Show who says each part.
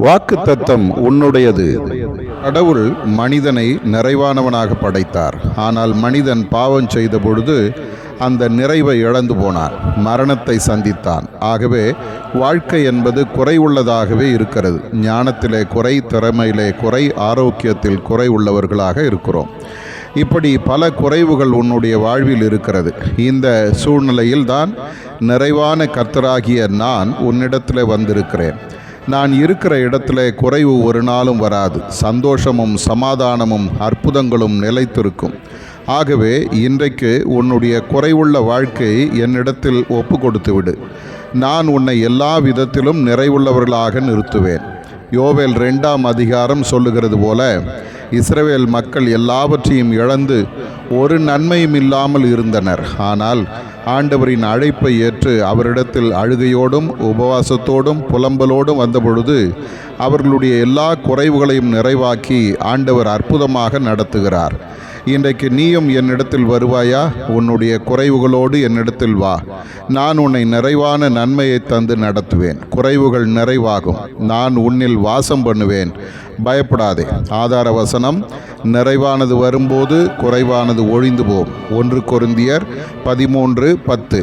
Speaker 1: வாக்குத்தத்தம் உன்னுடையது. கடவுள் மனிதனை நிறைவானவனாக படைத்தார். ஆனால் மனிதன் பாவம் செய்த பொழுது அந்த நிறைவை இழந்து போனான், மரணத்தை சந்தித்தான். ஆகவே வாழ்க்கை என்பது குறைவுள்ளதாகவே இருக்கிறது. ஞானத்திலே குறை, திறமையிலே குறை, ஆரோக்கியத்தில் குறை உள்ளவர்களாக இருக்கிறோம். இப்படி பல குறைவுகள் உன்னுடைய வாழ்வில் இருக்கிறது. இந்த சூழ்நிலையில் தான் நிறைவான கர்த்தராகிய நான் உன்னிடத்தில் வந்திருக்கிறேன். நான் இருக்கிற இடத்துல குறைவு ஒரு நாளும் வராது. சந்தோஷமும் சமாதானமும் அற்புதங்களும் நிலைத்திருக்கும். ஆகவே இன்றைக்கு உன்னுடைய குறைவுள்ள வாழ்க்கையை என்னிடத்தில் ஒப்பு கொடுத்து விடு. நான் உன்னை எல்லா விதத்திலும் நிறைவுள்ளவர்களாக நிறுத்துவேன். யோவேல் 2ஆம் அதிகாரம் சொல்லுகிறது போல, இஸ்ரவேல் மக்கள் எல்லாவற்றையும் இழந்து ஒரு நன்மையும் இல்லாமல் இருந்தனர். ஆனால் ஆண்டவரின் அழைப்பை ஏற்று அவரிடத்தில் அழுகையோடும் உபவாசத்தோடும் புலம்பலோடும் வந்தபொழுது அவர்களுடைய எல்லா குறைவுகளையும் நிறைவாக்கி ஆண்டவர் அற்புதமாக நடத்துகிறார். இன்றைக்கு நீயும் என்னிடத்தில் வருவாயா? உன்னுடைய குறைவுகளோடு என்னிடத்தில் வா. நான் உன்னை நிறைவான நன்மையை தந்து நடத்துவேன். குறைவுகள் நிறைவாகும். நான் உன்னில் வாசம் பண்ணுவேன். பயப்படாதே. ஆதார வசனம், நிறைவானது வரும்போது குறைவானது ஒழிந்து போம். 1 கொரிந்தியர் 13:10.